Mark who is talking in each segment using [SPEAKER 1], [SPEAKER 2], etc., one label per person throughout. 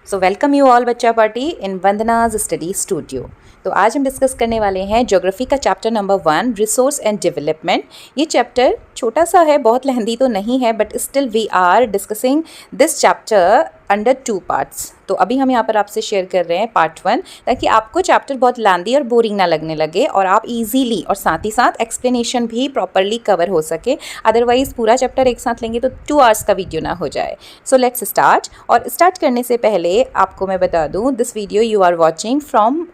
[SPEAKER 1] So welcome you all बच्चा party in Vandana's study studio. तो आज हम डिस्कस करने वाले हैं ज्योग्राफी का chapter number 1 resource and development. ये चैप्टर छोटा सा है, बहुत लेंथी तो नहीं है, but still we are discussing this chapter under 2 parts. तो अभी हम यहाँ पर आपसे शेयर कर रहे हैं पार्ट 1, ताकि आपको चैप्टर बहुत लेंथी और बोरिंग ना लगने लगे और आप इजीली और साथ ही साथ एक्सप्लेनेशन भी प्रॉपरली कवर हो सके। अदरवाइज पूरा चैप्टर एक साथ लेंगे तो 2 आवर्स का वीडियो ना हो जाए। So let's start. और स्टार्ट करने से पहले आपको मैं बता दूँ, this video you are watching from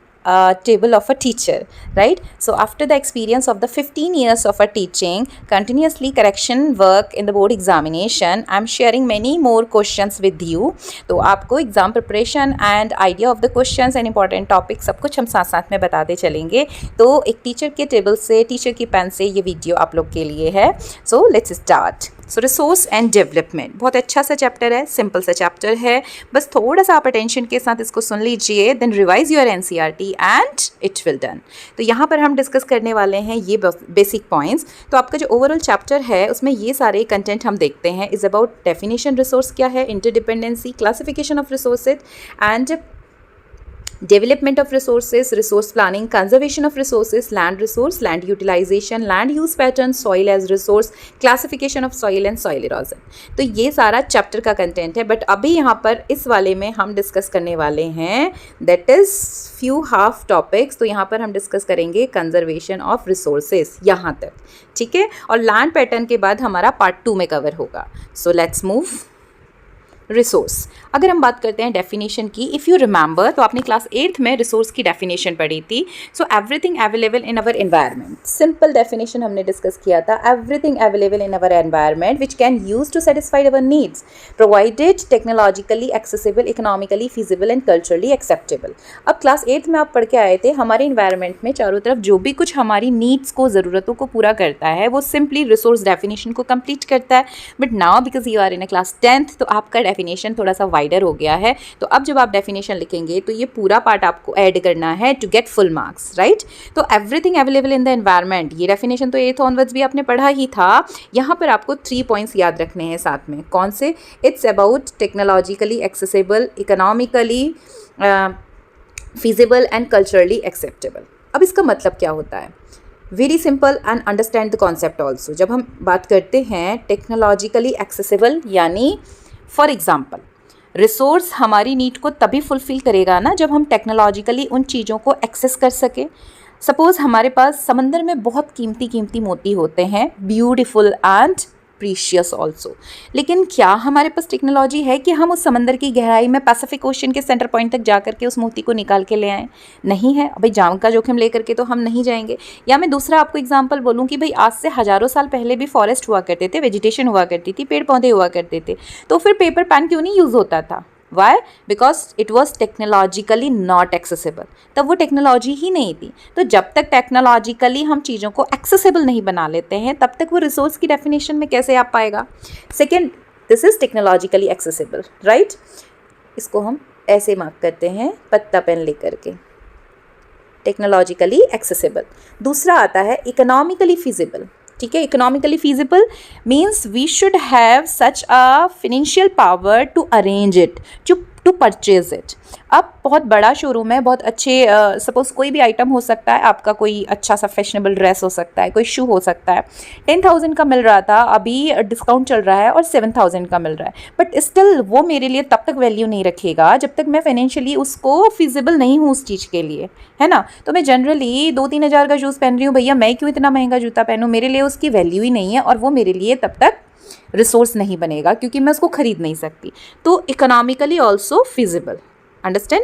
[SPEAKER 1] table of a teacher, right? So after the experience of the 15 years of a teaching continuously correction work in the board examination, I'm sharing many more questions with you. तो आपको exam preparation and idea of the questions and important topic सब कुछ हम साथ साथ में बताते चलेंगे। तो एक टीचर के टेबल से, टीचर की पेन से ये वीडियो आप लोग के लिए है। सो let's start. So resource and development बहुत अच्छा सा चैप्टर है, सिंपल सा चैप्टर है, बस थोड़ा सा आप अटेंशन के साथ इसको सुन लीजिए, then revise your NCERT and it will done. तो यहाँ पर हम डिस्कस करने वाले हैं ये बेसिक पॉइंट्स। तो आपका जो ओवरऑल चैप्टर है उसमें ये सारे कंटेंट हम देखते हैं। इज़ अबाउट डेफिनेशन रिसोर्स क्या है, interdependency, classification of resources and development of resources, resource planning, conservation of resources, land resource, land utilization, land use pattern, soil as resource, classification of soil and soil erosion। तो ये सारा chapter का content है, but अभी यहाँ पर इस वाले में हम डिस्कस करने वाले हैं that is few half topics. तो यहाँ पर हम डिस्कस करेंगे कंजर्वेशन ऑफ रिसोर्सेज यहाँ तक, ठीक है, और लैंड पैटर्न के बाद हमारा पार्ट 2 में कवर होगा। So let's move. रिसोर्स, अगर हम बात करते हैं डेफिनेशन की, इफ़ यू रिमेंबर तो आपने क्लास 8th में रिसोर्स की डेफिनेशन पढ़ी थी। So everything available in our environment, simple definition हमने डिस्कस किया था। Everything available in our environment which can use to satisfy our needs provided technologically accessible, economically feasible and culturally acceptable. अब class 8th में आप पढ़ के आए थे, हमारे इन्वायरमेंट में चारों तरफ जो भी कुछ हमारी नीड्स को, ज़रूरतों को पूरा करता है वो सिंपली रिसोर्स डेफिनेशन को कंप्लीट करता है। But now because you are in a class 10th तो आपका डेफिनेशन थोड़ा सा वाइडर हो गया है। तो अब जब आप डेफिनेशन लिखेंगे तो ये पूरा पार्ट आपको ऐड करना है to get full marks, right. तो everything available in the environment, ये डेफिनेशन तो 8th ऑनवर्ड्स भी आपने पढ़ा ही था। यहाँ पर आपको 3 पॉइंट्स याद रखने हैं साथ में। कौन से? It's about technologically accessible, economically feasible and culturally acceptable. अब इसका मतलब क्या होता है? Very simple and understand the concept also. जब हम बात करते हैं टेक्नोलॉजिकली एक्सेसिबल, यानी फॉर एग्जाम्पल रिसोर्स हमारी नीड को तभी फुलफ़िल करेगा ना जब हम टेक्नोलॉजिकली उन चीज़ों को एक्सेस कर सके। सपोज़ हमारे पास समंदर में बहुत कीमती कीमती मोती होते हैं, ब्यूटीफुल एंड प्रीशियस ऑल्सो, लेकिन क्या हमारे पास टेक्नोलॉजी है कि हम उस समंदर की गहराई में पैसिफिक ओशन के सेंटर पॉइंट तक जा करके उस मोती को निकाल के ले आएँ? नहीं है। भाई जान का जोखिम ले करके तो हम नहीं जाएंगे। या मैं दूसरा आपको एग्जांपल बोलूँ कि भाई आज से हज़ारों साल पहले भी फॉरेस्ट हुआ करते थे, वेजिटेशन हुआ करती थी, पेड़ पौधे हुआ करते थे, तो फिर पेपर पेन क्यों नहीं यूज़ होता था? Why? Because it was technologically not accessible. तब वो टेक्नोलॉजी ही नहीं थी। तो जब तक टेक्नोलॉजिकली हम चीज़ों को एक्सेसिबल नहीं बना लेते हैं तब तक वो रिसोर्स की डेफिनेशन में कैसे आ पाएगा? Second, this is technologically accessible, right. इसको हम ऐसे मार्क करते हैं पत्ता पेन लेकर के, टेक्नोलॉजिकली एक्सेसिबल। दूसरा आता है इकोनॉमिकली फीजिबल, ठीक है। Economically feasible means we should have such a financial power to arrange it, to purchase it. अब बहुत बड़ा शोरूम है, बहुत अच्छे सपोज कोई भी आइटम हो सकता है, आपका कोई अच्छा सा फैशनेबल ड्रेस हो सकता है, कोई शू हो सकता है, 10,000 का मिल रहा था, अभी डिस्काउंट चल रहा है और 7,000 का मिल रहा है। बट स्टिल वो मेरे लिए तब तक वैल्यू नहीं रखेगा जब तक मैं फाइनेंशियली उसको फिजिबल नहीं हूँ उस चीज़ के लिए, है ना। तो मैं जनरली 2-3 हज़ार का शूज़ पहन रही हूँ, भैया मैं क्यों इतना महंगा जूता पहनूँ? मेरे लिए उसकी वैल्यू ही नहीं है और वो मेरे लिए तब तक रिसोर्स नहीं बनेगा क्योंकि मैं उसको खरीद नहीं सकती। तो economically also feasible, understand.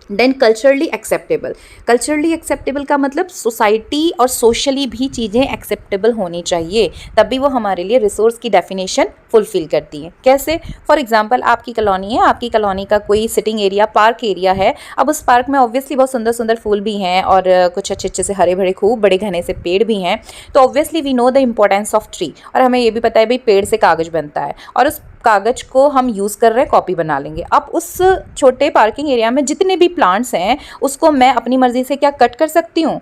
[SPEAKER 1] Then culturally acceptable. Culturally acceptable का मतलब सोसाइटी और सोशली भी चीज़ें एक्सेप्टेबल होनी चाहिए, तभी वो हमारे लिए रिसोर्स की डेफिनेशन फुलफिल करती हैं। कैसे? फॉर एग्जांपल आपकी कॉलोनी है, आपकी कॉलोनी का कोई सिटिंग एरिया, पार्क एरिया है। अब उस पार्क में ऑब्वियसली बहुत सुंदर सुंदर फूल भी हैं और कुछ अच्छे अच्छे से हरे भरे खूब बड़े घने से पेड़ भी हैं। तो obviously we know the importance of tree, और हमें ये भी पता है भाई पेड़ से कागज़ बनता है और उस कागज़ को हम यूज़ कर रहे हैं, कॉपी बना लेंगे। अब उस छोटे पार्किंग एरिया में जितने भी प्लांट्स हैं उसको मैं अपनी मर्ज़ी से क्या कट कर सकती हूँ?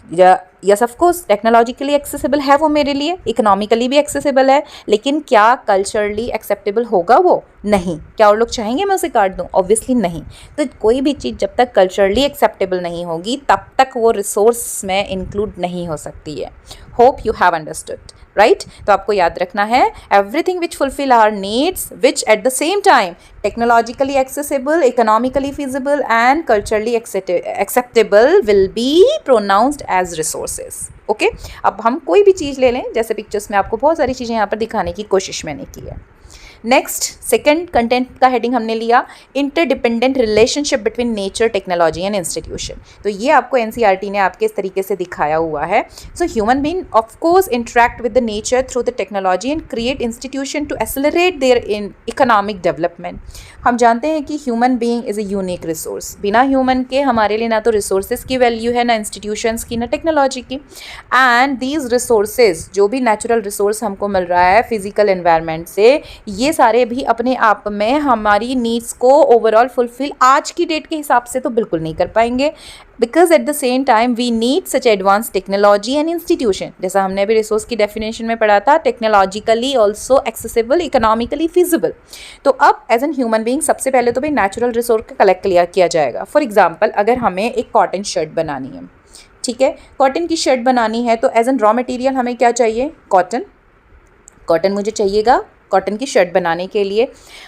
[SPEAKER 1] Yes of course technologically accessible है वो मेरे लिए, इकोनॉमिकली भी एक्सेसिबल है, लेकिन क्या कल्चरली एक्सेप्टेबल होगा वो? नहीं। क्या और लोग चाहेंगे मैं उसे काट दूं? ऑब्वियसली नहीं। तो कोई भी चीज़ जब तक कल्चरली एक्सेप्टेबल नहीं होगी तब तक वो रिसोर्स में इंक्लूड नहीं हो सकती है। Hope you have understood, right? तो आपको याद रखना है everything which fulfil our needs which at the same time technologically accessible, economically feasible and culturally acceptable will be pronounced as resources. Okay, अब हम कोई भी चीज़ ले लें, जैसे पिक्चर्स में आपको बहुत सारी चीज़ें यहाँ पर दिखाने की कोशिश मैंने की है। नेक्स्ट सेकंड कंटेंट का हेडिंग हमने लिया interdependent relationship between nature, technology and institution. तो ये आपको एनसीईआरटी ने आपके इस तरीके से दिखाया हुआ है। So human being of course interact with the nature through the technology and create institution to accelerate their in economic development. हम जानते हैं कि human being is a unique resource. बिना ह्यूमन के हमारे लिए ना तो रिसोर्सेज की वैल्यू है, ना इंस्टीट्यूशंस की, ना टेक्नोलॉजी की। एंड दीज रिसोर्सेज, जो भी नेचुरल रिसोर्स हमको मिल रहा है फिजिकल एनवायरनमेंट से, ये सारे भी अपने आप में हमारी नीड्स को ओवरऑल फुलफिल आज की डेट के हिसाब से तो बिल्कुल नहीं कर पाएंगे, because at the same time we need such advance technology and institution. जैसा हमने अभी रिसोर्स की डेफिनेशन में पढ़ा था, technologically also accessible, economically feasible. तो अब एज एन ह्यूमन बीइंग सबसे पहले तो भाई नेचुरल रिसोर्स का कलेक्ट किया जाएगा। फॉर एग्जाम्पल, अगर हमें एक कॉटन शर्ट बनानी है, ठीक है, कॉटन की शर्ट बनानी है, तो एज एन रॉ मटेरियल हमें क्या चाहिए? कॉटन मुझे चाहिएगा कॉटन की शर्ट बनाने के लिए।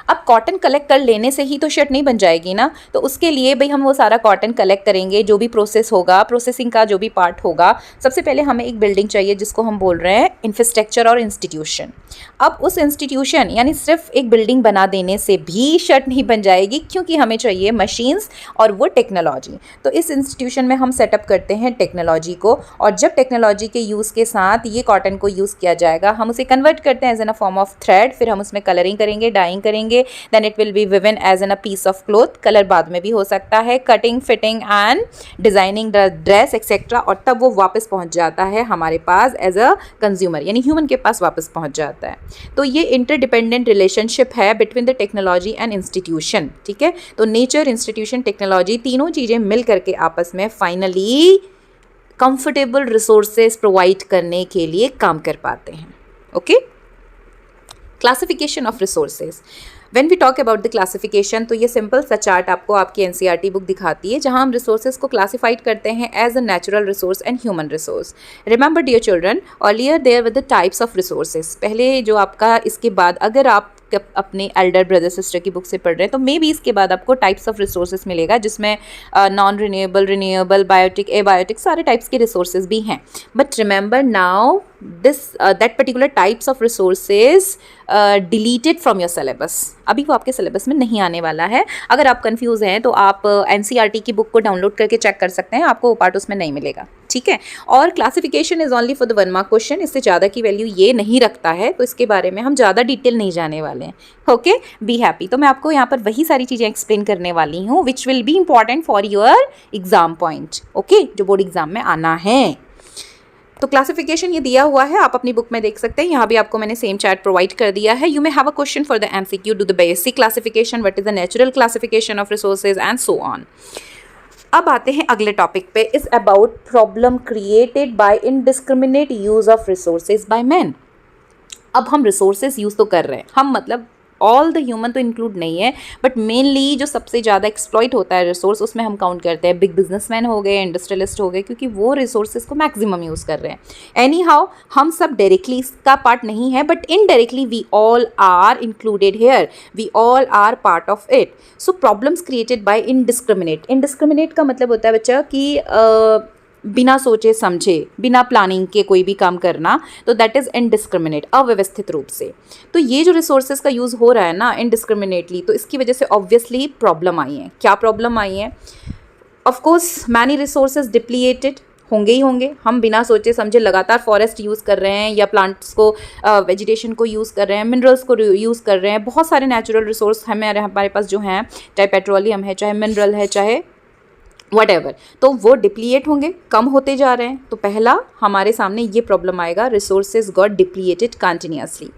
[SPEAKER 1] अब कॉटन कलेक्ट कर लेने से ही तो शर्ट नहीं बन जाएगी ना, तो उसके लिए भाई हम वो सारा कॉटन कलेक्ट करेंगे, जो भी प्रोसेस होगा, प्रोसेसिंग का जो भी पार्ट होगा। सबसे पहले हमें एक बिल्डिंग चाहिए जिसको हम बोल रहे हैं इंफ्रास्ट्रक्चर और इंस्टीट्यूशन। अब उस इंस्टीट्यूशन यानी सिर्फ एक बिल्डिंग बना देने से भी शर्ट नहीं बन जाएगी, क्योंकि हमें चाहिए मशीन्स और वो टेक्नोलॉजी। तो इस इंस्टीट्यूशन में हम सेटअप करते हैं टेक्नोलॉजी को, और जब टेक्नोलॉजी के यूज़ के साथ ये कॉटन को यूज़ किया जाएगा, हम उसे कन्वर्ट करते हैं as an a form of thread. फिर हम उसमें कलरिंग करेंगे, डाइंग करेंगे, then it will be woven as an a piece of cloth. Colour बाद में भी हो सकता है, cutting, fitting and designing the dress etcetera, और तब वो वापस पहुंच जाता है हमारे पास एज अ कंज्यूमर, यानी ह्यूमन के पास वापस पहुंच जाता है। तो ये इंटरडिपेंडेंट रिलेशनशिप है between the technology and institution, ठीक है। तो नेचर, इंस्टीट्यूशन, टेक्नोलॉजी, तीनों चीज़ें मिल करके आपस में फाइनली कंफर्टेबल रिसोर्सेज प्रोवाइड करने के लिए काम कर पाते हैं। Okay, classification of resources. When we talk about the classification, तो ये सिंपल सा चार्ट आपको आपकी एनसीईआरटी बुक दिखाती है, जहां हम रिसोर्सेज को क्लासिफाइड करते हैं as a natural resource and human resource. Remember dear children, earlier there were the types of resources. पहले जो आपका, इसके बाद अगर आप अपने एल्डर ब्रदर सिस्टर की बुक से पढ़ रहे हैं तो मे बी इसके बाद आपको टाइप्स ऑफ रिसोर्सेज मिलेगा, जिसमें non renewable, renewable, biotic, abiotic, सारे टाइप्स के रिसोर्सेज भी हैं। But remember now this that particular types of resources deleted from your syllabus. अभी वो आपके सिलेबस में नहीं आने वाला है। अगर आप कंफ्यूज हैं तो आप एनसीईआरटी की बुक को डाउनलोड करके चेक कर सकते हैं, आपको वो पार्ट उसमें नहीं मिलेगा, ठीक है। और classification is only for the 1 mark question, इससे ज़्यादा की वैल्यू ये नहीं रखता है, तो इसके बारे में हम ज़्यादा डिटेल नहीं जाने वाले हैं। Okay, be happy. तो मैं आपको यहाँ पर वही सारी चीज़ें एक्सप्लेन करने वाली हूँ which will be important for your exam point, okay, जो बोर्ड एग्जाम में आना है। तो क्लासिफिकेशन ये दिया हुआ है, आप अपनी बुक में देख सकते हैं। यहाँ भी आपको मैंने सेम चार्ट प्रोवाइड कर दिया है। You may have a question for the MCQ, do the basic classification, what is the natural classification of resources and so on. अब आते हैं अगले टॉपिक पे, is about problem created by indiscriminate use of resources by man. अब हम resources use तो कर रहे हैं, हम मतलब ऑल द ह्यूमन तो इंक्लूड नहीं है, बट मेनली जो सबसे ज़्यादा एक्सप्लॉइट होता है रिसोर्स, उसमें हम काउंट करते हैं बिग बिजनेसमैन हो गए, इंडस्ट्रियलिस्ट हो गए, क्योंकि वो रिसोर्सेज को मैक्सिमम यूज़ कर रहे हैं। एनी हाउ, हम सब डायरेक्टली इसका पार्ट नहीं है, but indirectly we all are included here, we all are part of it. So problems created by indiscriminate. Indiscriminate का मतलब होता है बच्चा कि बिना सोचे समझे, बिना प्लानिंग के कोई भी काम करना, तो दैट इज़ इनडिस्क्रिमिनेट, अव्यवस्थित रूप से। तो ये जो रिसोर्सेज का यूज़ हो रहा है ना इनडिस्क्रिमिनेटली, तो इसकी वजह से ऑब्वियसली प्रॉब्लम आई है। क्या प्रॉब्लम आई है? Of course many resources depleted होंगे ही होंगे। हम बिना सोचे समझे लगातार फॉरेस्ट यूज़ कर रहे हैं, या प्लांट्स को, वेजिटेशन को यूज़ कर रहे हैं, मिनरल्स को यूज़ कर रहे हैं। बहुत सारे नेचुरल रिसोर्स हमारे पास जो हैं, चाहे पेट्रोलियम है, चाहे मिनरल है, चाहे वटेवर, तो वो डिप्लीट होंगे, कम होते जा रहे हैं। तो पहला हमारे सामने ये प्रॉब्लम आएगा, resources got depleted continuously.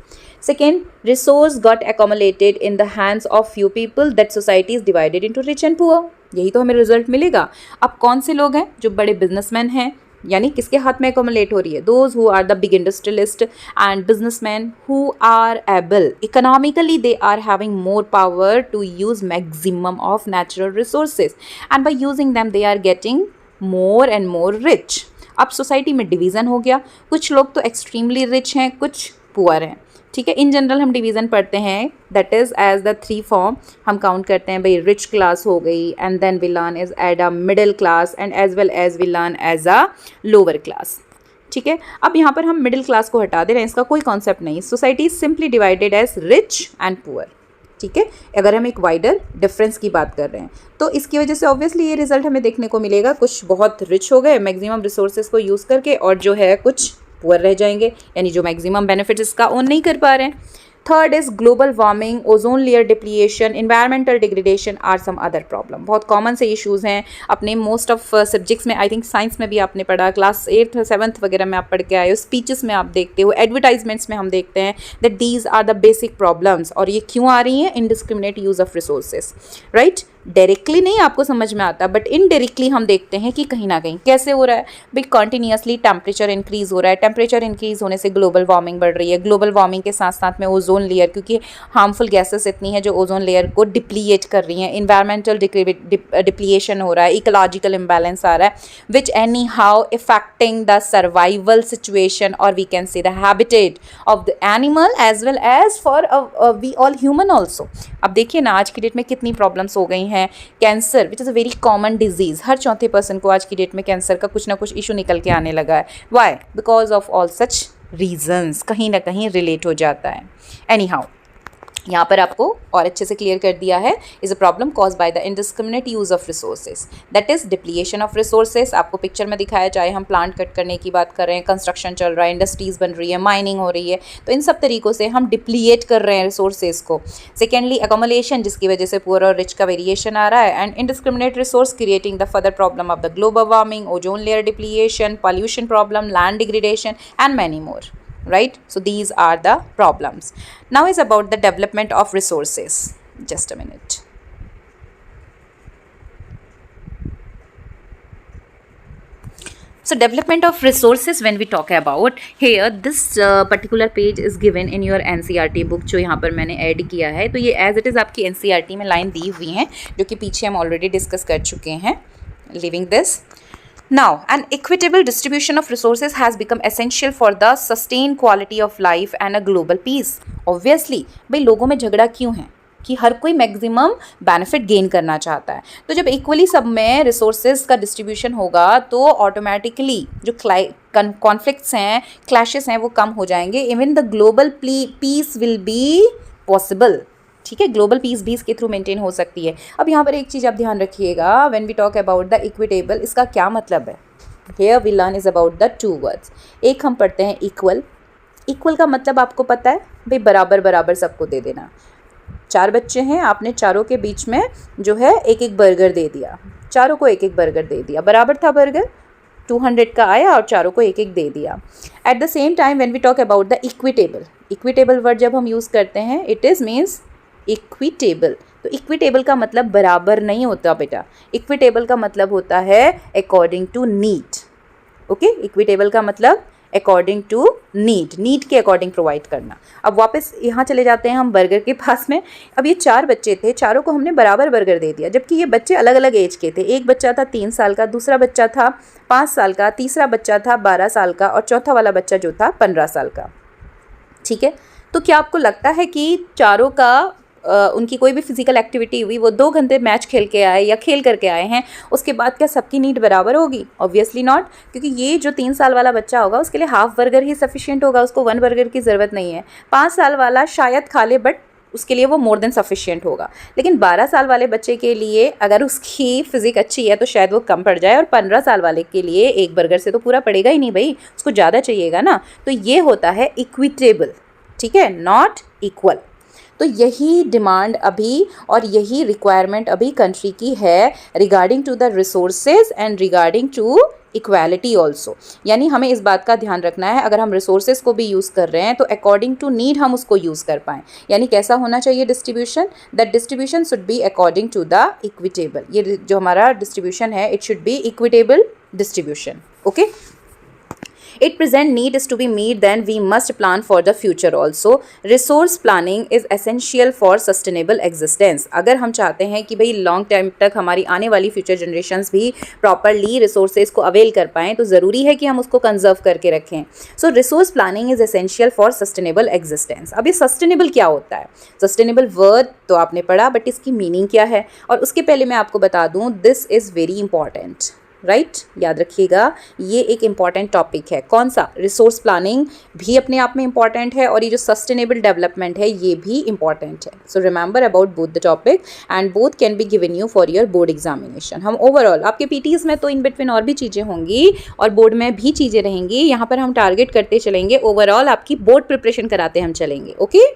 [SPEAKER 1] Second, resource got accumulated in the hands of few people, that society is divided into rich and poor. यही तो हमें रिजल्ट मिलेगा। अब कौन से लोग हैं? जो बड़े बिजनेसमैन हैं, यानी किसके हाथ में एकोमोलेट हो रही है? Those who are the big industrialist and businessman who are able economically, they are having more power to use maximum of natural resources and by using them they are getting more and more rich. अब society में division हो गया, कुछ लोग तो extremely rich हैं, कुछ poor हैं, ठीक है। इन जनरल हम डिवीज़न पढ़ते हैं, that is as the 3 form हम काउंट करते हैं भाई, रिच क्लास हो गई and then we learn is add a middle class and as well as we learn as a lower class, ठीक है। अब यहाँ पर हम मिडिल क्लास को हटा दे रहे हैं, इसका कोई कॉन्सेप्ट नहीं। Society is simply divided as rich and poor, ठीक है। अगर हम एक वाइडर डिफरेंस की बात कर रहे हैं तो इसकी वजह से ऑब्वियसली ये रिजल्ट हमें देखने को मिलेगा, कुछ बहुत रिच हो गए मैक्सिमम रिसोर्सेज को यूज़ करके और जो है कुछ पुअर रह जाएंगे, यानी जो मैक्सिमम बेनिफिट्स इसका ओन नहीं कर पा रहे हैं। Third is global warming, ozone layer depletion, environmental degradation are some other problem. बहुत कॉमन से इश्यूज़ हैं अपने मोस्ट ऑफ सब्जेक्ट्स में, आई थिंक साइंस में भी आपने पढ़ा, क्लास 8th 7th वगैरह में आप पढ़ के आए हो, स्पीचेस में आप देखते हो, एडवर्टाइजमेंट्स में हम देखते हैं that these are the basic problems. और ये क्यों आ रही हैं? Indiscriminate use of resources, right. Directly नहीं आपको समझ में आता, बट इनडायरेक्टली हम देखते हैं कि कहीं ना कहीं कैसे हो रहा है भाई, कॉन्टीन्यूसली टेम्परेचर इंक्रीज़ हो रहा है, टेम्परेचर इंक्रीज़ होने से ग्लोबल वार्मिंग बढ़ रही है, ग्लोबल वार्मिंग के साथ साथ में ओजोन लेयर, क्योंकि हार्मफुल गैसेस इतनी है जो ओजोन लेयर को डिप्लीट कर रही हैं, इन्वायरमेंटल डिप्लीशन हो रहा है, इकोलॉजिकल इम्बैलेंस आ रहा है, which anyhow affecting the survival situation और we can say the habitat of the animal as well as for we all human also. अब देखिए ना आज की डेट में कितनी प्रॉब्लम्स हो गई हैं। Cancer which is a very common disease, हर चौथे पर्सन को आज की डेट में कैंसर का कुछ ना कुछ इशू निकल के आने लगा है। Why? Because of all such reasons, कहीं ना कहीं रिलेट हो जाता है। एनी हाउ यहाँ पर आपको और अच्छे से क्लियर कर दिया है, is a problem cause by the indiscriminate use of resources, that is depletion of resources. आपको पिक्चर में दिखाया, चाहे हम प्लांट कट करने की बात कर रहे हैं, कंस्ट्रक्शन चल रहा है, इंडस्ट्रीज़ बन रही है, माइनिंग हो रही है, तो इन सब तरीक़ों से हम डिप्लीट कर रहे हैं रिसोर्सेज को। सेकेंडली अकोमोलेशन, जिसकी वजह से पुअर और रिच का वेरिएशन आ रहा है, and indiscriminate resource creating the further problem of the global warming, ozone layer depletion, pollution problem, land degradation and many more, right? So these are the problems. Now is about the development of resources. Just a minute. So development of resources, when we talk about here, this particular page is given in your NCERT book जो यहाँ पर मैंने add किया है, तो ये as it is आपकी NCERT में लाइन दी हुई हैं जो कि पीछे हम ऑलरेडी डिस्कस कर चुके हैं। Leaving this, now an equitable distribution of resources has become essential for the sustained quality of life and a global peace. Obviously भाई लोगों में झगड़ा क्यों है कि हर कोई मैक्सिमम बेनिफिट गेन करना चाहता है, तो जब इक्वली सब में रिसोर्सेज का डिस्ट्रीब्यूशन होगा तो ऑटोमेटिकली जो कॉन्फ्लिक्ट्स हैं, क्लैशेस हैं, वो कम हो जाएंगे। Even the global piece will be possible, ठीक है। ग्लोबल पीस भी इसके थ्रू मेंटेन हो सकती है। अब यहाँ पर एक चीज़ आप ध्यान रखिएगा, when we talk about the equitable, इसका क्या मतलब है? Here we learn is about the 2 words. एक हम पढ़ते हैं इक्वल। इक्वल का मतलब आपको पता है भाई, बराबर बराबर सबको दे देना। 4 बच्चे हैं, आपने चारों के बीच में जो है एक एक बर्गर दे दिया, चारों को एक एक बर्गर दे दिया, बराबर था बर्गर, 200 का आया और चारों को एक एक दे दिया। At the same time when we talk about the equitable, equitable word जब हम यूज़ करते हैं, इट इज़ मीन्स इक्विटेबल। तो इक्विटेबल का मतलब बराबर नहीं होता बेटा, इक्विटेबल का मतलब होता है according to need. Okay, equitable का मतलब अकॉर्डिंग टू नीड के अकॉर्डिंग प्रोवाइड करना। अब वापस यहाँ चले जाते हैं हम बर्गर के पास में। अब ये 4 बच्चे थे, चारों को हमने बराबर बर्गर दे दिया, जबकि ये बच्चे अलग अलग एज के थे। एक बच्चा था 3 साल का, दूसरा बच्चा था 5 साल का, तीसरा बच्चा था 12 साल का और चौथा वाला बच्चा जो था 15 साल का, ठीक है। तो क्या आपको लगता है कि चारों का उनकी कोई भी फिजिकल एक्टिविटी हुई, वो 2 घंटे मैच खेल के आए या खेल करके आए हैं, उसके बाद क्या सबकी नीड बराबर होगी? ऑब्वियसली नॉट, क्योंकि ये जो 3 साल वाला बच्चा होगा उसके लिए हाफ बर्गर ही सफिशिएंट होगा, उसको 1 बर्गर की ज़रूरत नहीं है। 5 साल वाला शायद खा ले, बट उसके लिए वो मोर देन सफिशिएंट होगा। लेकिन 12 साल वाले बच्चे के लिए अगर उसकी फिजिक अच्छी है तो शायद वो कम पड़ जाए, और 15 साल वाले के लिए एक बर्गर से तो पूरा पड़ेगा ही नहीं भाई, उसको ज़्यादा चाहिएगा ना। तो ये होता है इक्विटेबल, ठीक है, नॉट इक्वल। तो यही डिमांड अभी और यही रिक्वायरमेंट अभी कंट्री की है regarding to the resources and regarding to equality also. यानी हमें इस बात का ध्यान रखना है, अगर हम रिसोर्सेज को भी यूज़ कर रहे हैं तो अकॉर्डिंग टू नीड हम उसको यूज़ कर पाएँ। यानी कैसा होना चाहिए distribution? That distribution should be according to the equitable. ये जो हमारा डिस्ट्रीब्यूशन है, it should be equitable distribution. Okay. It present need is to be met, then we must plan for the future also. Resource planning is essential for sustainable existence. अगर हम चाहते हैं कि भाई लॉन्ग टाइम तक हमारी आने वाली फ्यूचर जनरेशन्स भी प्रॉपरली रिसोर्सेज को अवेल कर पाएँ, तो ज़रूरी है कि हम उसको कंजर्व करके रखें. So resource planning is essential for sustainable existence. अब ये सस्टेनेबल क्या होता है? सस्टेनेबल वर्ड तो आपने पढ़ा, बट इसकी मीनिंग क्या है? और उसके पहले मैं आपको बता दूँ, this is very important, right. याद रखिएगा, ये एक इम्पॉर्टेंट टॉपिक है. कौन सा? रिसोर्स प्लानिंग भी अपने आप में इम्पॉर्टेंट है, और ये जो सस्टेनेबल डेवलपमेंट है ये भी इम्पॉर्टेंट है. So remember about both the topic, and both can be given you for your board examination. हम ओवरऑल आपके पीटीज में तो इन बिटवीन और भी चीज़ें होंगी और बोर्ड में भी चीज़ें रहेंगी. यहाँ पर हम टारगेट करते चलेंगे, ओवरऑल आपकी बोर्ड प्रिपरेशन कराते हम चलेंगे. Okay.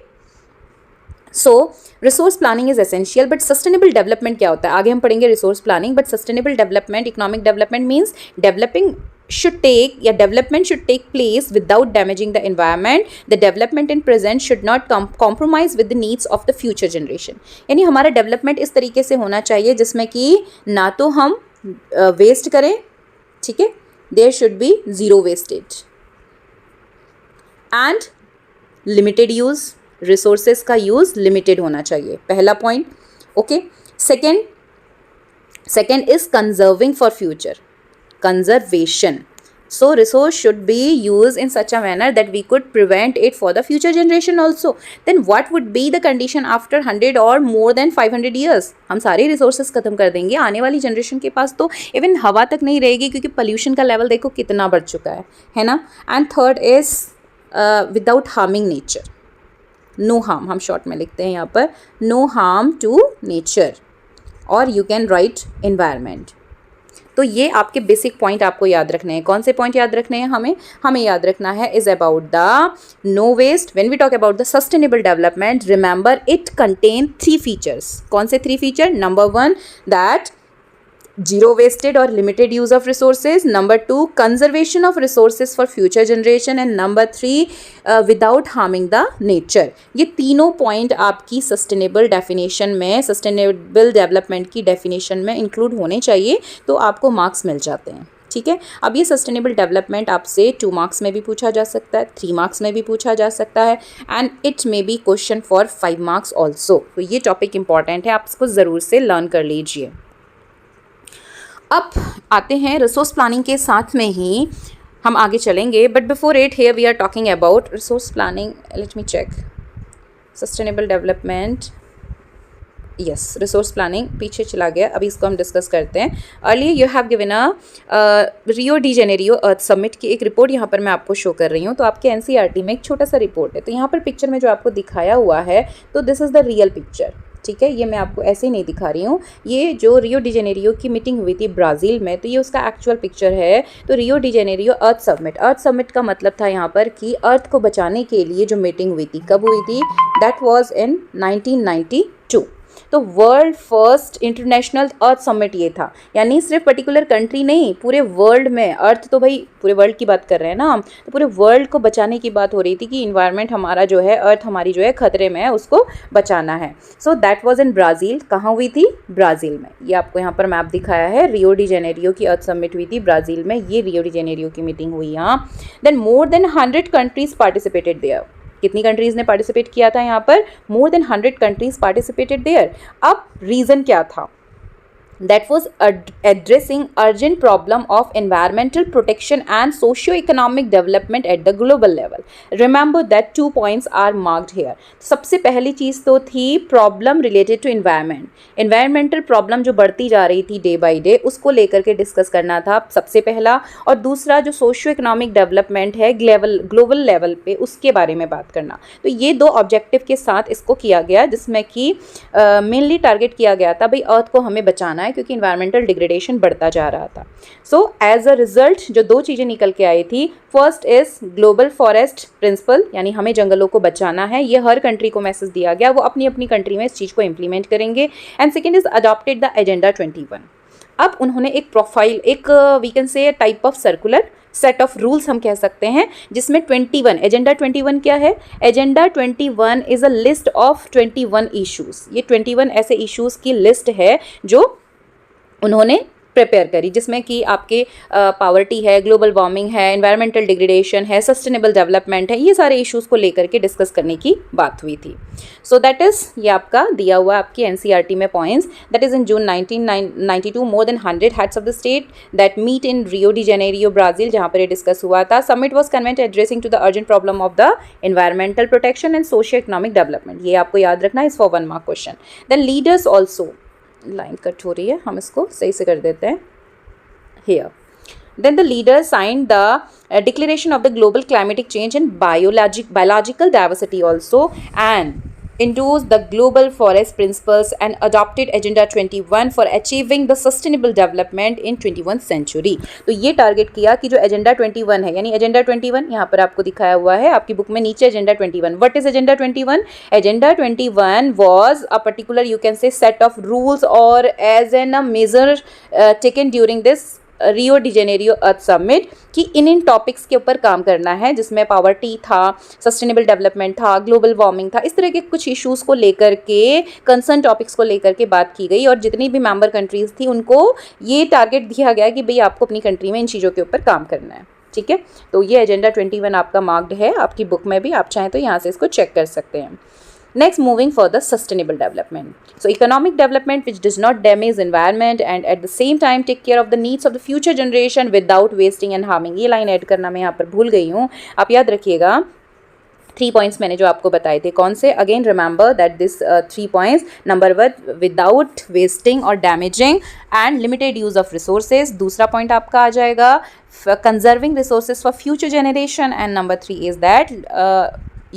[SPEAKER 1] So resource planning is essential, but sustainable development क्या होता है? आगे हम पढ़ेंगे resource planning, but sustainable development, economic development means developing should take या development should take place without damaging the environment. The development in present should not compromise with the needs of the future generation. यानी हमारा development इस तरीके से होना चाहिए जिसमें कि ना तो हम वेस्ट करें, ठीक है, there should be zero wastage and limited use. Resources का यूज़ लिमिटेड होना चाहिए, पहला point. Okay. Second is conserving for future, conservation. So resource should be use in such a manner that we could prevent it for the future generation also. Then what would be the condition after 100 और more than 500 years? हम सारे resources खत्म कर देंगे, आने वाली generation के पास तो इवन हवा तक नहीं रहेगी, क्योंकि पोल्यूशन का लेवल देखो कितना बढ़ चुका है ना. And third is without harming nature. No harm, हम शॉर्ट में लिखते हैं यहाँ पर, नो हार्म टू नेचर, और यू कैन राइट एनवायरनमेंट. तो ये आपके बेसिक पॉइंट आपको याद रखने हैं. कौन से पॉइंट याद रखने हैं हमें याद रखना है is about the no waste. When we talk about the sustainable development, remember it contain 3 features. कौन से 3 feature? Number 1 that zero wasted or limited use of resources, number 2 conservation of resources for future generation, and number 3 without harming the nature. ये तीनों point आपकी sustainable definition में, sustainable development की definition में include होने चाहिए, तो आपको मार्क्स मिल जाते हैं. ठीक है. अब ये सस्टेनेबल डेवलपमेंट आपसे 2 मार्क्स में भी पूछा जा सकता है, 3 मार्क्स में भी पूछा जा सकता है, and it may be question for 5 marks also. तो ये टॉपिक इंपॉर्टेंट है, आप इसको ज़रूर से लर्न कर लीजिए. अब आते हैं रिसोर्स प्लानिंग के साथ में ही हम आगे चलेंगे, but before it here we are talking about resource planning. Let me check. Sustainable development, yes, resource planning पीछे चला गया, अभी इसको हम डिस्कस करते हैं. Earlier you have given a Rio de Janeiro earth summit की एक रिपोर्ट यहाँ पर मैं आपको शो कर रही हूँ. तो आपके एनसीईआरटी में एक छोटा सा रिपोर्ट है. तो यहाँ पर पिक्चर में जो आपको दिखाया हुआ है, तो this is the real picture. ठीक है, ये मैं आपको ऐसे ही नहीं दिखा रही हूँ. ये जो रियो डी जेनेरियो की मीटिंग हुई थी ब्राज़ील में, तो ये उसका एक्चुअल पिक्चर है. तो रियो डी जेनेरियो अर्थ समिट का मतलब था यहाँ पर कि अर्थ को बचाने के लिए जो मीटिंग हुई थी, कब हुई थी? That was in 1992. तो वर्ल्ड फर्स्ट इंटरनेशनल अर्थ समिट ये था. यानी सिर्फ पर्टिकुलर कंट्री नहीं, पूरे वर्ल्ड में, अर्थ तो भाई पूरे वर्ल्ड की बात कर रहे हैं ना हम, तो पूरे वर्ल्ड को बचाने की बात हो रही थी कि इन्वायरमेंट हमारा जो है, अर्थ हमारी जो है खतरे में है, उसको बचाना है. So that was in Brazil. कहाँ हुई थी? ब्राज़ील में. ये आपको यहाँ पर मैप दिखाया है. रियो डी जेनेरियो की अर्थ समिट हुई थी ब्राज़ील में. ये रियो डी जेनेरियो की मीटिंग हुई यहाँ. Then more than 100 countries participated there. कितनी कंट्रीज़ ने पार्टिसिपेट किया था यहाँ पर? More than 100 countries participated there. अब रीज़न क्या था? that was addressing urgent problem of environmental protection and socio-economic development at the global level. Remember that 2 points are marked here. सबसे पहली चीज़ तो थी problem related to environment. Environmental problem जो बढ़ती जा रही थी day by day, उसको लेकर के डिस्कस करना था सबसे पहला, और दूसरा जो socio-economic development है ग्लोबल लेवल पे, उसके बारे में बात करना. तो ये दो ऑब्जेक्टिव के साथ इसको किया गया, जिसमें कि मेनली टारगेट किया गया था भाई अर्थ को हमें बचाना है क्योंकि इन्वायरमेंटल डिग्रेडेशन बढ़ता जा रहा था. सो एज अ रिजल्ट जो दो चीज़ें निकल के आई थी, first is global forest principal, यानी हमें जंगलों को बचाना है. ये हर कंट्री को मैसेज दिया गया, वो अपनी अपनी कंट्री में इस चीज़ को इम्प्लीमेंट करेंगे. And second is adopted the agenda 21. अब उन्होंने एक प्रोफाइल, एक we can say type of circular set of rules हम कह सकते हैं, जिसमें 21 एजेंडा 21 क्या है? Agenda 21 is a list of 21 issues. ये 21 ऐसे इश्यूज़ की लिस्ट है जो उन्होंने प्रिपेयर करी, जिसमें कि आपके पावर्टी है, ग्लोबल वार्मिंग है, एनवायरमेंटल डिग्रेडेशन है, सस्टेनेबल डेवलपमेंट है, ये सारे इश्यूज़ को लेकर के डिस्कस करने की बात हुई थी. सो दैट इज़ ये आपका दिया हुआ आपकी एनसीईआरटी में points. That is in June 1992 more than 100 heads of the state that meet in Rio de Janeiro Brazil, जहाँ पर ये डिस्कस हुआ था. Summit was convened addressing to the urgent problem of the environmental protection and socio economic development. ये आपको याद रखना है, इस for 1 mark question. Then leaders also, line cut हो रही है, हम इसको सही से कर देते हैं here. Then the leaders signed the declaration of the global climatic change and biological diversity also, and endorsed the global forest principles and adopted agenda 21 for achieving the sustainable development in 21st century. तो ये target किया कि जो agenda 21 है, यानी agenda 21 यहाँ पर आपको दिखाया हुआ है आपकी बुक में नीचे, agenda 21. What is agenda 21? Agenda 21 was a particular, you can say, set of rules or as an a measure taken during this Rio de Janeiro earth summit, कि इन टॉपिक्स के ऊपर काम करना है, जिसमें पावर्टी था, सस्टेनेबल डेवलपमेंट था, global warming था, इस तरह के कुछ इश्यूज़ को लेकर के, कंसर्न टॉपिक्स को लेकर के बात की गई. और जितनी भी मेंबर कंट्रीज़ थी उनको ये टारगेट दिया गया कि भाई आपको अपनी कंट्री में इन चीज़ों के ऊपर काम करना है. ठीक है, तो ये एजेंडा 21 आपका मार्क्ड है आपकी बुक में भी, आप चाहें तो यहाँ से इसको चेक कर सकते हैं. Next, moving for the sustainable development. So economic development which does not damage environment and at the same time take care of the needs of the future generation without wasting and harming. ये line add करना मैं यहाँ पर भूल गई हूँ, आप याद रखिएगा. 3 पॉइंट्स मैंने जो आपको बताए थे, कौन से? Again remember that this 3 points. Number 1, without wasting और damaging and limited use of resources. दूसरा पॉइंट आपका आ जाएगा conserving resources for future generation. And number 3 is that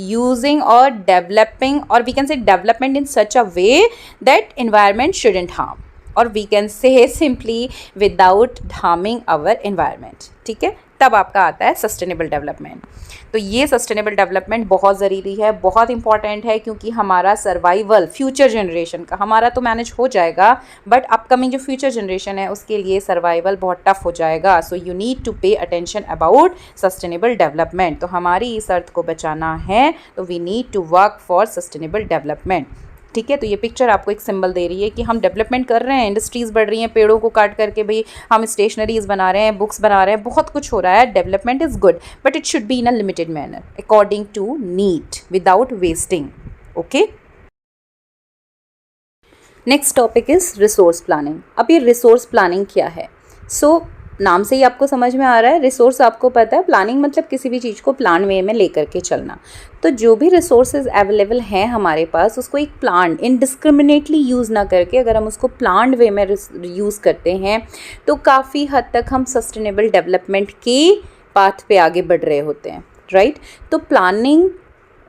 [SPEAKER 1] using or developing, or we can say development in such a way that environment shouldn't harm, or we can say simply without harming our environment. ठीक है, तब आपका आता है sustainable development. तो ये sustainable development बहुत ज़रूरी है, बहुत इंपॉर्टेंट है, क्योंकि हमारा सर्वाइवल फ्यूचर जनरेशन का, हमारा तो मैनेज हो जाएगा बट अपकमिंग जो फ्यूचर जनरेशन है उसके लिए सर्वाइवल बहुत टफ हो जाएगा. So you need to pay attention about sustainable development. तो हमारी इस अर्थ को बचाना है तो we need to work for sustainable development. ठीक है, तो ये पिक्चर आपको एक सिंबल दे रही है कि हम डेवलपमेंट कर रहे हैं, इंडस्ट्रीज़ बढ़ रही हैं, पेड़ों को काट करके भाई हम स्टेशनरीज बना रहे हैं, बुक्स बना रहे हैं, बहुत कुछ हो रहा है. Development is good but it should be in a limited manner according to need without wasting. Okay, next topic is resource planning. अब ये रिसोर्स प्लानिंग क्या है? सो नाम से ही आपको समझ में आ रहा है, रिसोर्स आपको पता है, प्लानिंग मतलब किसी भी चीज़ को प्लान वे में लेकर के चलना. तो जो भी रिसोर्सेज अवेलेबल हैं हमारे पास, उसको एक प्लान इनडिस्क्रिमिनेटली यूज़ ना करके अगर हम उसको प्लान वे में यूज़ करते हैं तो काफ़ी हद तक हम सस्टेनेबल डेवलपमेंट के पाथ पे आगे बढ़ रहे होते हैं. राइट, तो planning,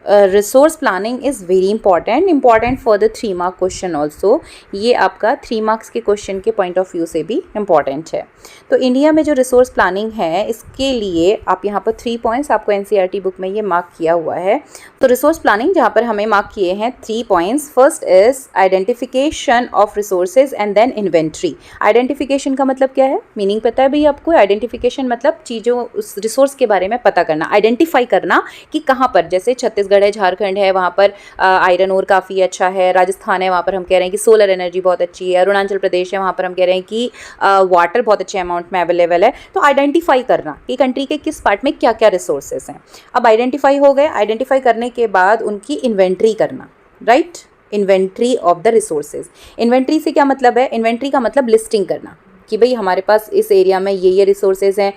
[SPEAKER 1] resource planning is very important for the 3 mark question also. ये आपका 3 मार्क्स के क्वेश्चन के पॉइंट ऑफ व्यू से भी इम्पॉर्टेंट है. तो इंडिया में जो रिसोर्स प्लानिंग है इसके लिए आप यहाँ पर 3 पॉइंट्स आपको एनसीईआरटी बुक में ये मार्क किया हुआ है. तो रिसोर्स प्लानिंग जहाँ पर हमें मार्क किए हैं 3 points. First is identification of resources and then inventory. Identification का मतलब क्या है? मीनिंग पता है भाई आपको? आइडेंटिफिकेशन मतलब चीज़ों, उस रिसोर्स के बारे में पता करना, आइडेंटिफाई करना कि कहाँ पर, जैसे छत्तीसगढ़ है, झारखंड है, वहाँ पर आयरन ओर काफ़ी अच्छा है. राजस्थान है, वहाँ पर हम कह रहे हैं कि सोलर एनर्जी बहुत अच्छी है. अरुणाचल प्रदेश है, वहाँ पर हम कह रहे हैं कि वाटर बहुत अच्छे अमाउंट में अवेलेबल है. तो आइडेंटिफाई करना कि कंट्री के किस पार्ट में क्या क्या रिसोर्सेज हैं. अब आइडेंटिफाई हो गए, आइडेंटिफाई करने के बाद उनकी इन्वेंट्री करना. Right, inventory of the resources. Inventory से क्या मतलब है? इन्वेंट्री का मतलब लिस्टिंग करना कि भाई हमारे पास इस एरिया में ये रिसोर्सेज हैं,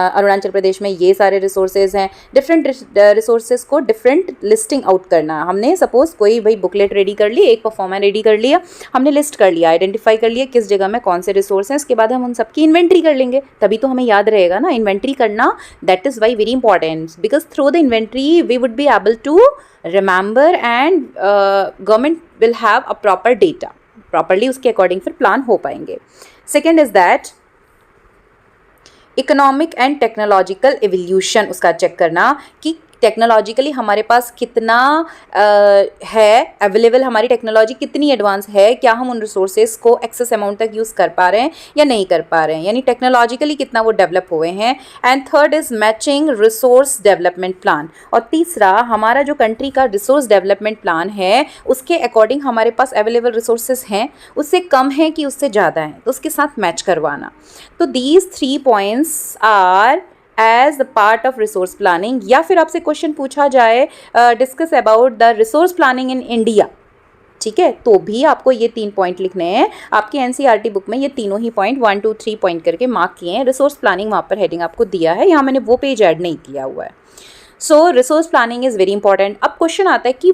[SPEAKER 1] अरुणाचल प्रदेश में ये सारे रिसोर्सेज हैं. डिफरेंट रिसोर्सेज को डिफरेंट लिस्टिंग आउट करना. हमने सपोज कोई भाई बुकलेट रेडी कर ली, एक परफॉर्मा रेडी कर लिया, हमने लिस्ट कर लिया, आइडेंटिफाई कर लिया किस जगह में कौन से रिसोर्स हैं. इसके बाद हम उन सबकी इन्वेंट्री कर लेंगे, तभी तो हमें याद रहेगा ना इन्वेंट्री करना. That is why very important, because through the inventory we would be able to remember and government will have a proper data. Properly उसके अकॉर्डिंग फिर प्लान हो पाएंगे. Second is that economic and technological evolution, उसका check करना कि technologically हमारे पास कितना है अवेलेबल, हमारी टेक्नोलॉजी कितनी एडवांस है, क्या हम उन रिसोर्सेज को एक्सेस अमाउंट तक यूज़ कर पा रहे हैं या नहीं कर पा रहे हैं, यानी टेक्नोलॉजिकली कितना वो डेवलप हुए हैं। And third is matching resource development plan, और तीसरा हमारा जो कंट्री का रिसोर्स डेवलपमेंट प्लान है उसके अकॉर्डिंग हमारे पास अवेलेबल रिसोर्सेज हैं, उससे कम है कि उससे ज़्यादा है, तो उसके साथ मैच करवाना। तो these 3 points are as the part of resource planning. या फिर आपसे क्वेश्चन पूछा जाए discuss about the resource planning in India, ठीक है, तो भी आपको ये 3 पॉइंट लिखने हैं। आपकी एनसीईआरटी बुक में ये तीनों ही पॉइंट 1 2 3 पॉइंट करके मार्क किए हैं। रिसोर्स प्लानिंग वहाँ पर हेडिंग आपको दिया है, यहाँ मैंने वो पेज ऐड नहीं किया हुआ है। So resource planning is very important. अब क्वेश्चन आता है कि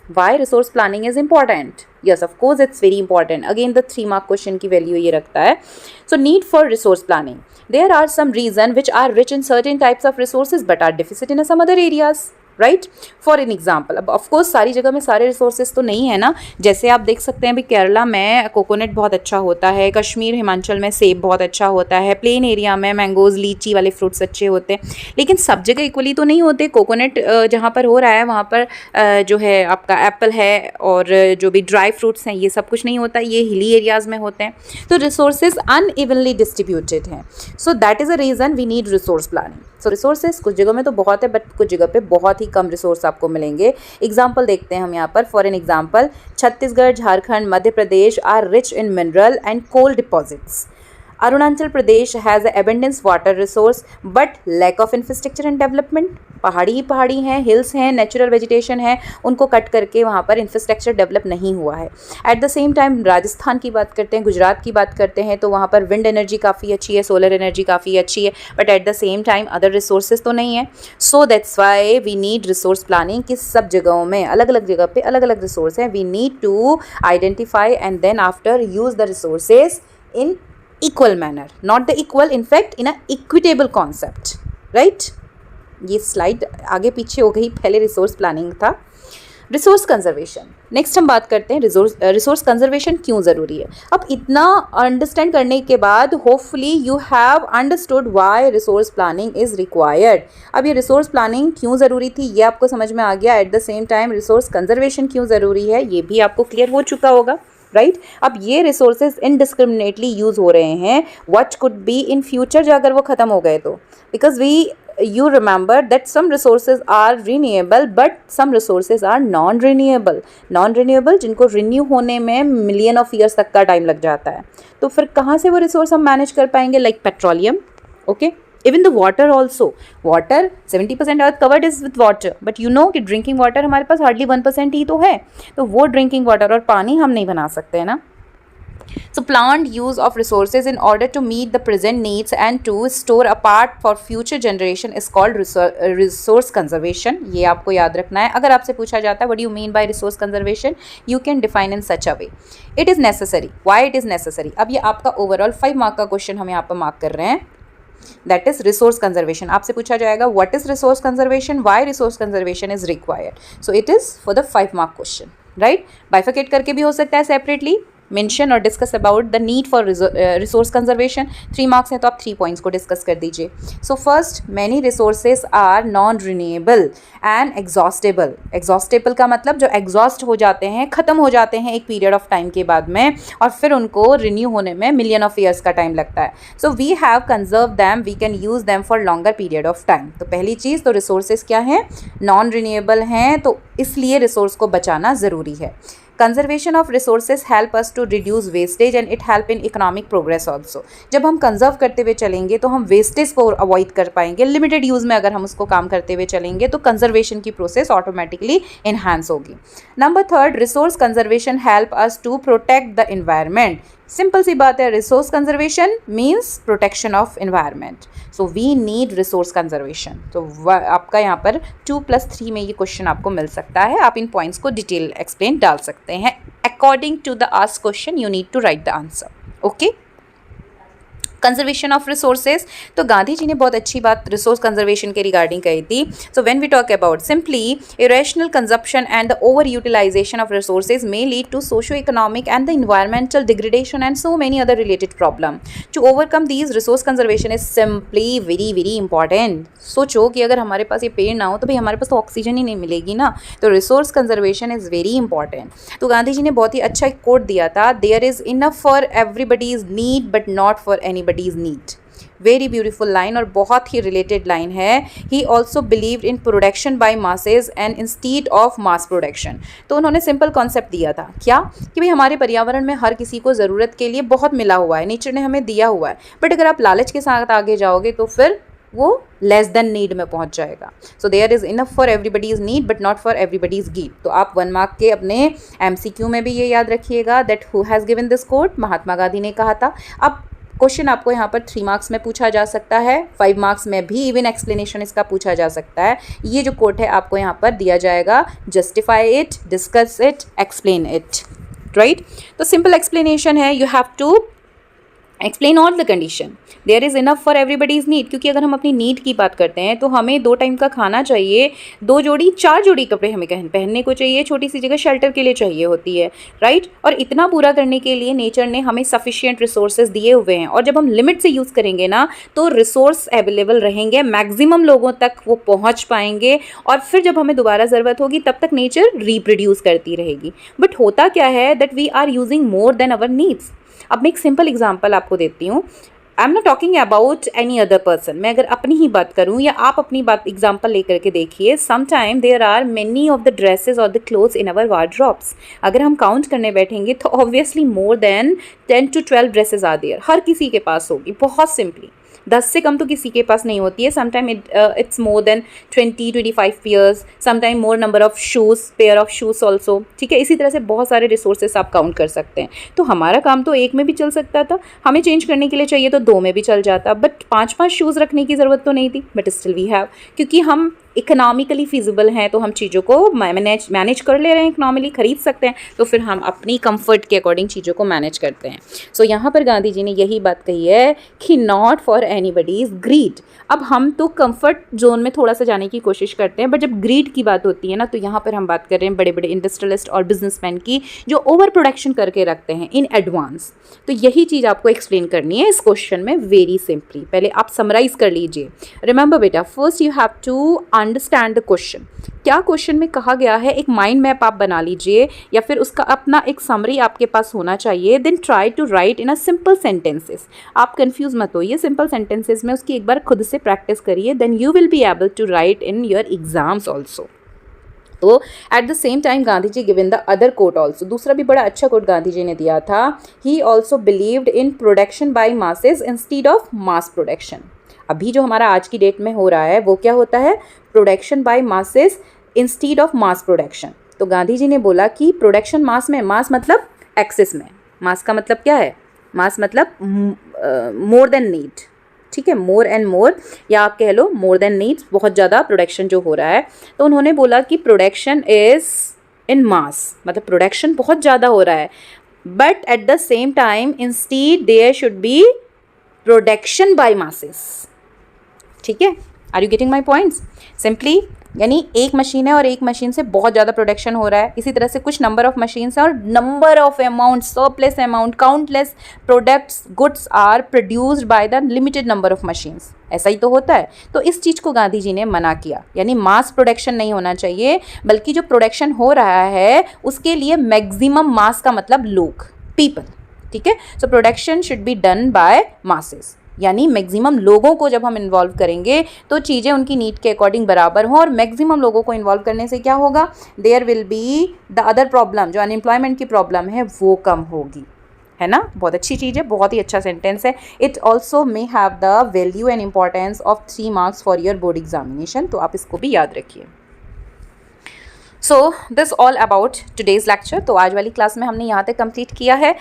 [SPEAKER 1] why resource planning is important. Yes, of course it's very important. Again the 3 mark question की वैल्यू ये रखता है। So need for resource planning, there are some reasons which are rich in certain types of resources but are deficit in some other areas, right. For an example, अब of course सारी जगह में सारे resources तो नहीं है ना। जैसे आप देख सकते हैं अभी केरला में कोकोनट बहुत अच्छा होता है, कश्मीर हिमाचल में सेब बहुत अच्छा होता है, प्लेन एरिया में मैंगोज लीची वाले फ्रूट्स अच्छे होते हैं, लेकिन सब जगह इक्वली तो नहीं होते। कोकोनट जहाँ पर हो रहा है वहाँ पर जो है आपका एप्पल है और जो भी ड्राई फ्रूट्स हैं ये सब कुछ नहीं होता, ये हिली एरियाज़ में होते हैं। तो रिसोर्सेज अनइवनली डिस्ट्रीब्यूटेड हैं। So that is a reason we need resource planning. So resources कुछ जगह में तो बहुत है बट कुछ जगह पे बहुत ही कम रिसोर्स आपको मिलेंगे। एग्जाम्पल देखते हैं हम यहाँ पर। For an example, Chhattisgarh, Jharkhand, Madhya Pradesh are rich in mineral and coal deposits. Arunachal Pradesh has abundance water resource but lack of infrastructure and development. पहाड़ी ही पहाड़ी हैं, हिल्स हैं, नेचुरल वेजिटेशन है, उनको कट करके वहाँ पर इंफ्रास्ट्रक्चर डेवलप नहीं हुआ है। Eight the same time Rajasthan की बात करते हैं, गुजरात की बात करते हैं, तो वहाँ पर विंड एनर्जी काफ़ी अच्छी है, सोलर एनर्जी काफ़ी अच्छी है, but at the same time other resources तो नहीं है। So that's why we need resource planning कि सब जगहों में अलग अलग जगह पे अलग अलग रिसोर्स हैं। We need to identify and then after use the resources in equal manner, not the equal, in fact in a equitable concept, right। ये स्लाइड आगे पीछे हो गई, पहले रिसोर्स प्लानिंग था। रिसोर्स कंजर्वेशन, नेक्स्ट हम बात करते हैं रिसोर्स कंजर्वेशन क्यों ज़रूरी है। अब इतना अंडरस्टैंड करने के बाद hopefully you have understood why resource planning is required. अब ये रिसोर्स प्लानिंग क्यों ज़रूरी थी ये आपको समझ में आ गया। Eight the same time resource conservation क्यों ज़रूरी है ये भी आपको क्लियर हो चुका होगा, राइट। अब ये रिसोर्सेज इनडिस्क्रिमिनेटली यूज़ हो रहे हैं, what could be in future जो अगर वो ख़त्म हो गए तो, because you remember that some resources are renewable but some resources are non-renewable जिनको renew होने में million of years तक का टाइम लग जाता है। तो फिर कहाँ से वो रिसोर्स हम मैनेज कर पाएंगे, like petroleum, okay. Even the water also, water 70% earth covered is with water, but you know कि ड्रिंकिंग वाटर हमारे पास हार्डली 1% ही तो है, तो वो ड्रिंकिंग वाटर और पानी हम नहीं बना सकते हैं ना। So planned use of resources in order to meet the present needs and to store a part for future generation is called resource conservation। ये आपको याद रखना है। अगर आपसे पूछा जाता है what do you mean by resource conservation, you can define in such a way। It is necessary, why it is necessary। अब ये आपका overall 5 मार्क का क्वेश्चन हम यहाँ पर मार्क कर रहे हैं, that is resource conservation। आपसे पूछा जाएगा what is resource conservation, why resource conservation is required। So it is for the 5 mark question, right। Bifurcate करके भी हो सकता है separately, मेंशन और discuss about the need for resource conservation. 3 marks हैं तो आप 3 पॉइंट्स को डिस्कस कर दीजिए। So first, many resources are non renewable and exhaustible. Exhaustible का मतलब जो एग्जॉस्ट हो जाते हैं, ख़त्म हो जाते हैं एक पीरियड ऑफ टाइम के बाद में, और फिर उनको रिन्यू होने में मिलियन ऑफ ईयर्स का टाइम लगता है। So we have conserve them, we can use them for longer period of time. तो पहली चीज़ तो रिसोर्सेज क्या हैं, नॉन रिन्यूएबल हैं, तो इसलिए रिसोर्स को बचाना ज़रूरी है। Conservation of resources help us to reduce wastage and it help in economic progress also. जब हम कंजर्व करते हुए चलेंगे तो हम वेस्टेज को अवॉइड कर पाएंगे। लिमिटेड यूज़ में अगर हम उसको काम करते हुए चलेंगे तो कंजर्वेशन की प्रोसेस ऑटोमेटिकली इन्हांस होगी। Number 3, resource conservation help us to protect the environment. Simple सी बात है, resource conservation means protection of environment. So we need resource conservation. तो आपका यहाँ पर 2+3 में ये क्वेश्चन आपको मिल सकता है। आप इन पॉइंट्स को डिटेल एक्सप्लेन डाल सकते हैं। According to the asked question you need to write the answer, okay. Conservation of resources, तो गांधी जी ने बहुत अच्छी बात रिसोर्स कंजर्वेशन के रिगार्डिंग कही थी. So when we talk about simply irrational consumption and the over utilization of resources may lead to socio economic and the environmental degradation and so many other related problem. To overcome these resource conservation is simply very very important. सोचो कि अगर हमारे पास ये पेड़ ना हो तो भाई हमारे पास तो ऑक्सीजन ही नहीं मिलेगी ना. तो resource conservation is very important. तो गांधी जी ने बहुत ही अच्छा एक कोट दिया था, there is enough for everybody's need but not for anybody's need. Very beautiful line और बहुत ही रिलेटेड लाइन है. He also believed in production by masses and instead of mass production. तो उन्होंने सिंपल कॉन्सेप्ट दिया था क्या कि भाई हमारे पर्यावरण में हर किसी को ज़रूरत के लिए बहुत मिला हुआ है, नेचर ने हमें दिया हुआ है, बट अगर आप लालच के साथ आगे जाओगे तो फिर वो लेस देन नीड में पहुंच जाएगा. So there is enough for everybody's need but not for everybody's greed. तो आप 1 मार्क के अपने MCQ में भी ये याद रखिएगा that who has given this quote, Mahatma Gandhi ने कहा था. अब क्वेश्चन आपको यहाँ पर 3 मार्क्स में पूछा जा सकता है, 5 मार्क्स में भी इवन एक्सप्लेनेशन इसका पूछा जा सकता है. ये जो कोट है आपको यहाँ पर दिया जाएगा, justify it, discuss it, explain it, right. तो सिंपल एक्सप्लेनेशन है, you have to explain all the condition. There is enough for everybody's need, क्योंकि अगर हम अपनी नीड की बात करते हैं तो हमें 2 टाइम का खाना चाहिए, 2 जोड़ी 4 जोड़ी कपड़े हमें पहनने को चाहिए, छोटी सी जगह शेल्टर के लिए चाहिए होती है, राइट. और इतना पूरा करने के लिए नेचर ने हमें सफिशिएंट रिसोर्सेज दिए हुए हैं. और जब हम लिमिट से यूज़ करेंगे ना तो रिसोर्स अवेलेबल रहेंगे, मैक्सिमम लोगों तक वो पहुँच पाएंगे, और फिर जब हमें दोबारा ज़रूरत होगी तब तक नेचर रिप्रोड्यूस करती रहेगी. बट होता क्या है that we are using more than our needs. अब मैं एक सिंपल एग्जांपल आपको देती हूँ. I am not talking about any other person. मैं अगर अपनी ही बात करूँ या आप अपनी बात एग्जांपल लेकर के देखिए. Some time there are many of the dresses और the clothes in our wardrobes. अगर हम काउंट करने बैठेंगे तो obviously more than 10 to 12 dresses are there. हर किसी के पास होगी, बहुत सिंपली 10 से कम तो किसी के पास नहीं होती है. Sometime it's more than 20-25 pairs, sometime more number of shoes, pair of shoes also, ठीक है. इसी तरह से बहुत सारे रिसोर्सेस आप काउंट कर सकते हैं. तो हमारा काम तो 1 में भी चल सकता था, हमें चेंज करने के लिए चाहिए तो 2 में भी चल जाता, बट 5-5 शूज़ रखने की ज़रूरत तो नहीं थी. बट स्टिल वी हैव, क्योंकि हम इकोनॉमिकली फिजिबल हैं तो हम चीज़ों को मैनेज कर ले रहे हैं, इकोनॉमिकली खरीद सकते हैं, तो फिर हम अपनी कंफर्ट के अकॉर्डिंग चीज़ों को मैनेज करते हैं. सो यहाँ पर गांधी जी ने यही बात कही है कि नॉट फॉर एनीबडीज ग्रीड. अब हम तो कंफर्ट जोन में थोड़ा सा जाने की कोशिश करते हैं, बट जब ग्रीड की बात होती है ना तो यहाँ पर हम बात कर रहे हैं बड़े बड़े इंडस्ट्रियलिस्ट और बिजनेसमैन की, जो ओवर प्रोडक्शन करके रखते हैं इन एडवांस. तो यही चीज़ आपको एक्सप्लेन करनी है इस क्वेश्चन में वेरी सिंपली. पहले आप समराइज कर लीजिए. रिमेंबर बेटा, first you have to understand the question. क्या क्वेश्चन में कहा गया है, एक माइंड मैप आप बना लीजिए या फिर उसका अपना एक समरी आपके पास होना चाहिए. Then try to write in a simple sentences. आप कंफ्यूज मत होइए, सिंपल सेंटेंसेस में उसकी एक बार खुद से प्रैक्टिस करिए. Then you will be able to write in your exams also. तो at the same time Gandhi ji given the other quote also. दूसरा भी बड़ा अच्छा कोट गांधी जी ने दिया था. ही also believed in production by masses instead of mass production. अभी जो हमारा आज की डेट में हो रहा है वो क्या होता है, production by masses instead of mass production. तो गांधी जी ने बोला कि प्रोडक्शन मास में, मास मतलब एक्सेस में, मास का मतलब क्या है, मास मतलब मोर देन नीड, ठीक है, मोर एंड मोर, या आप कह लो मोर देन नीड्स, बहुत ज़्यादा प्रोडक्शन जो हो रहा है. तो उन्होंने बोला कि प्रोडक्शन इज़ इन मास, मतलब प्रोडक्शन बहुत ज़्यादा हो रहा है, but at the same time instead there should be production by masses. ठीक है, are you getting my points. Simply यानी एक मशीन है और एक मशीन से बहुत ज़्यादा प्रोडक्शन हो रहा है. इसी तरह से कुछ नंबर ऑफ मशीन्स हैं और number of amount, surplus amount, countless products, goods are produced by the limited number of machines. ऐसा ही तो होता है. तो इस चीज़ को गांधी जी ने मना किया, यानी मास प्रोडक्शन नहीं होना चाहिए, बल्कि जो प्रोडक्शन हो रहा है उसके लिए मैक्सिमम मास का मतलब लोग, पीपल. ठीक है, so production should be done by masses, यानी मैक्सिमम लोगों को जब हम इन्वॉल्व करेंगे तो चीज़ें उनकी नीड के अकॉर्डिंग बराबर हों. और मैक्सिमम लोगों को इन्वॉल्व करने से क्या होगा, there will be the other problem, जो अनएम्प्लॉयमेंट की प्रॉब्लम है वो कम होगी, है ना. बहुत अच्छी चीज़ है, बहुत ही अच्छा सेंटेंस है. It also may have the value and importance of 3 marks for your board examination. तो आप इसको भी याद रखिए. So this all about today's lecture. तो आज वाली क्लास में हमने यहाँ तक कंप्लीट किया है.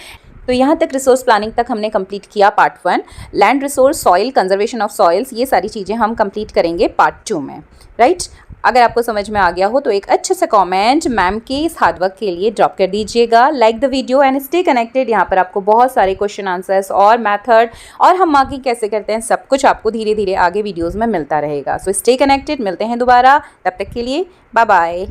[SPEAKER 1] तो यहाँ तक रिसोर्स प्लानिंग तक हमने कंप्लीट किया part 1. Land resource, soil, conservation of soils, ये सारी चीज़ें हम कंप्लीट करेंगे पार्ट 2 में, राइट. अगर आपको समझ में आ गया हो तो एक अच्छे से कमेंट मैम के इस हार्ड वर्क के लिए ड्रॉप कर दीजिएगा। Like the video and stay connected. यहाँ पर आपको बहुत सारे क्वेश्चन आंसर्स और मेथड और हम मार्किंग कैसे करते हैं सब कुछ आपको धीरे धीरे आगे वीडियोज़ में मिलता रहेगा। सो स्टे कनेक्टेड, मिलते हैं दोबारा, तब तक के लिए बाय बाय।